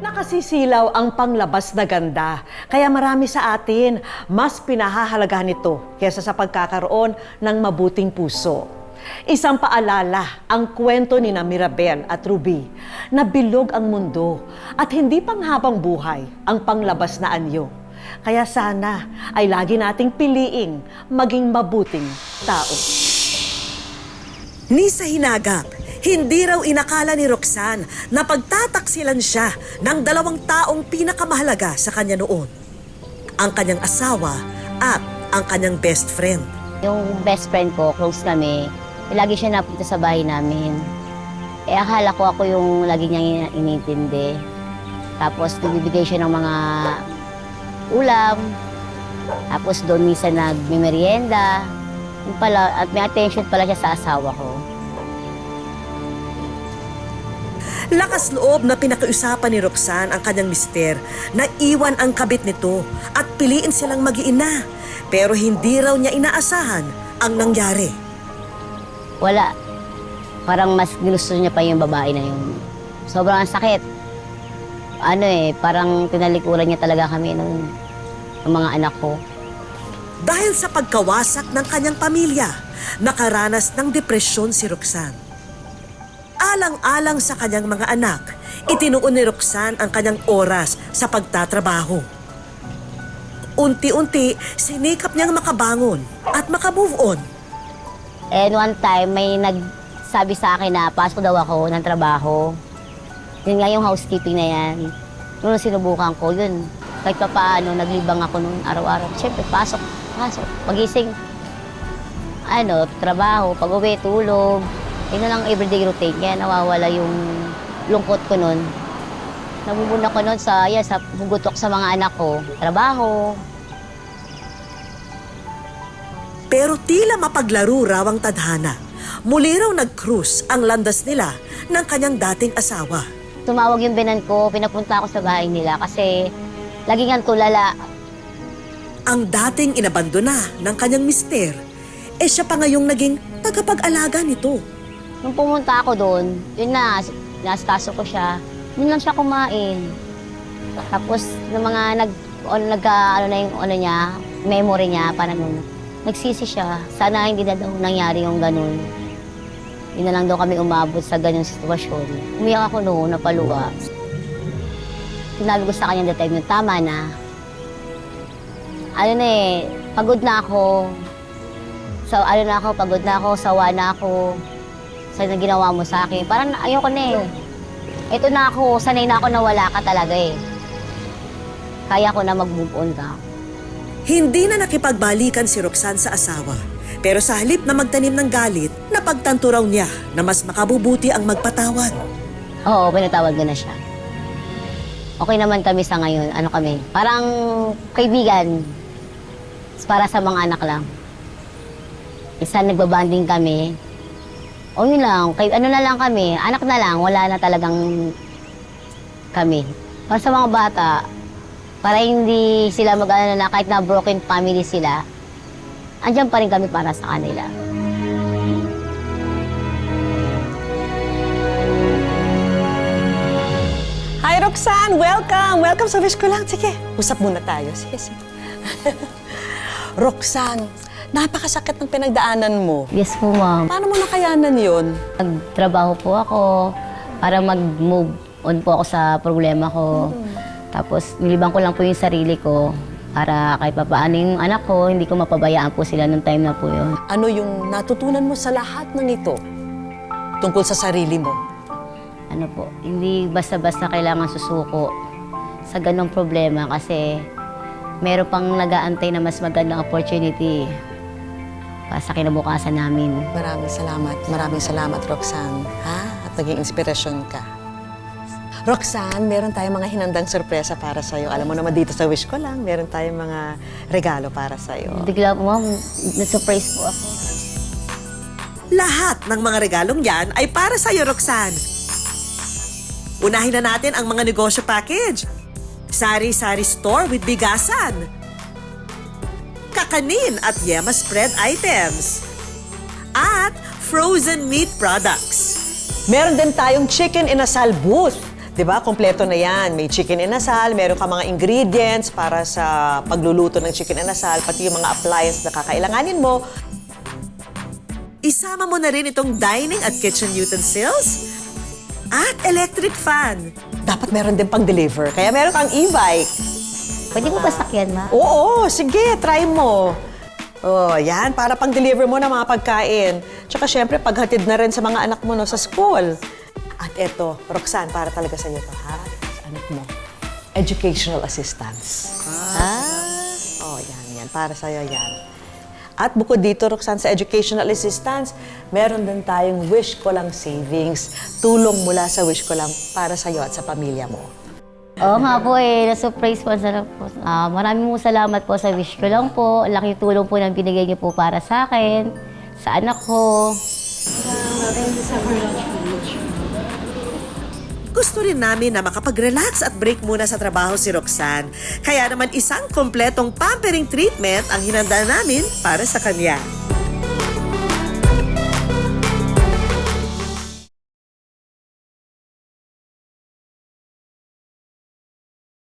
Nakasisilaw ang panglabas na ganda, kaya marami sa atin mas pinahahalagahan ito kaysa sa pagkakaroon ng mabuting puso. Isang paalala ang kwento ni Mirabel at Ruby na bilog ang mundo at hindi panghabang buhay ang panglabas na anyo. Kaya sana ay lagi nating piliing maging mabuting tao. Ni sa hinagap, hindi raw inakala ni Roxanne na pagtataksilan siya ng dalawang taong pinakamahalaga sa kanya noon. Ang kanyang asawa at ang kanyang best friend. Yung best friend ko, close kami, lagi siya napunta sa bahay namin. Akala ko ako yung lagi niyang inintindi. Tapos nagbibigay siya ng mga ulam. Tapos doon minsan nagmimerienda. At may attention pala siya sa asawa ko. Lakas loob na pinakiusapan ni Roxanne ang kanyang mister na iwan ang kabit nito at piliin silang mag-iina. Pero hindi raw niya inaasahan ang nangyari. Wala. Parang mas ginusto niya pa yung babae na yun. Sobrang sakit. Parang tinalikuran niya talaga kami ng mga anak ko. Dahil sa pagkawasak ng kanyang pamilya, nakaranas ng depresyon si Roxanne. Alang-alang sa kanyang mga anak, itinuon ni Roxanne ang kanyang oras sa pagtatrabaho. Unti-unti, sinikap niyang makabangon at makamove on. And one time, may nagsabi sa akin na pasok daw ako ng trabaho. Yun nga yung housekeeping na yan. Nung sinubukan ko, yun. Kahit pa paano, naglibang ako nung araw-araw. Siyempre, pasok. Pagising, trabaho, pag-uwi, tulog. Yun lang everyday routine. Kaya nawawala yung lungkot ko nun. Nabubuna ko nun sa hugutok sa mga anak ko. Trabaho. Pero tila mapaglaro raw ang tadhana. Muli raw nag-cruise ang landas nila ng kanyang dating asawa. Tumawag yung binan ko, pinapunta ako sa bahay nila kasi lagi nga tulala. Ang dating inabandona ng kanyang mister, siya pa ngayong naging tagapag-alaga nito. Nung pumunta ako doon, yun na, nastaso ko siya. Yun lang siya kumain. Tapos, nung mga memory niya, parang nagsisi siya. Sana hindi na daw nangyari yung ganun. Yun na lang daw kami umabot sa ganyung sitwasyon. Umiyak ako noon, napaluwa. Sinabi ko sa kanya that time, tama na. Pagod na ako. Pagod na ako, sawa na ako. Sa ginawa mo sa akin. Parang ayoko na eh. Ito na ako, sanay na ako na wala ka talaga eh. Kaya ko na mag-move on ka. Hindi na nakipagbalikan si Roxanne sa asawa. Pero sa halip na magtanim ng galit, napagtanto raw niya na mas makabubuti ang magpatawad. Oo, pinatawad ko na siya. Okay naman kami sa ngayon. Parang kaibigan. Para sa mga anak lang. Isa nagbabanding kami. O yun lang, na lang kami, anak na lang, wala na talagang kami. Para sa mga bata, para hindi sila mag-ano na kahit na broken family sila, andyan pa rin kami para sa kanila. Hi Roxanne! Welcome! Welcome sa Wish Ko Lang. Sige, usap muna tayo. Sige. Roxanne, napakasakit ng pinagdaanan mo. Yes po, ma'am. Paano mo nakayanan yun? Nagtrabaho po ako para mag-move on po ako sa problema ko. Tapos nilibang ko lang po yung sarili ko para kahit papaano yung anak ko, hindi ko mapabayaan po sila nung time na po yun. Ano yung natutunan mo sa lahat ng ito tungkol sa sarili mo? Hindi basta-basta kailangan susuko sa ganong problema kasi meron pang nag-aantay na mas magandang opportunity para sa kinabukasan namin. Maraming salamat. Maraming salamat, Roxanne. At naging inspirasyon ka. Roxanne, meron tayong mga hinandang sorpresa para sa'yo. Alam mo naman dito sa Wish Ko Lang, meron tayong mga regalo para sa'yo. Bigla po, ma'am, na-surprise po ako. Lahat ng mga regalong yan ay para sa'yo, Roxanne. Unahin na natin ang mga negosyo package. Sari-sari store with bigasan. Kakanin at yema spread items. At frozen meat products. Meron din tayong chicken inasal booth 'Di ba? Kompleto na 'yan. May chicken inasal, meron ka mga ingredients para sa pagluluto ng chicken inasal, pati yung mga appliance na kakailanganin mo. Isama mo na rin itong dining at kitchen utensils at electric fan. Dapat meron din pang-deliver, kaya meron kang e-bike. Pwede mo ba sakyan, ma? Oo, sige, try mo. Oh, yan, para pang-deliver mo ng mga pagkain. Tsaka syempre, paghatid na rin sa mga anak mo no, sa school. At eto, Roxanne, para talaga sa'yo to, ha? Sa anak mo. Educational assistance. Oh, yan, para sa'yo yan. At bukod dito, Roxanne, sa educational assistance, meron din tayong Wish Ko Lang savings. Tulong mula sa Wish Ko Lang para sa'yo at sa pamilya mo. Oo nga po na-surprise po. Maraming po salamat po sa Wish Ko Lang po. Laking tulong po ng binigay niyo po para sa akin, sa anak ko. Gusto rin namin na makapag-relax at break muna sa trabaho si Roxanne. Kaya naman isang kompletong pampering treatment ang hinanda namin para sa kanya.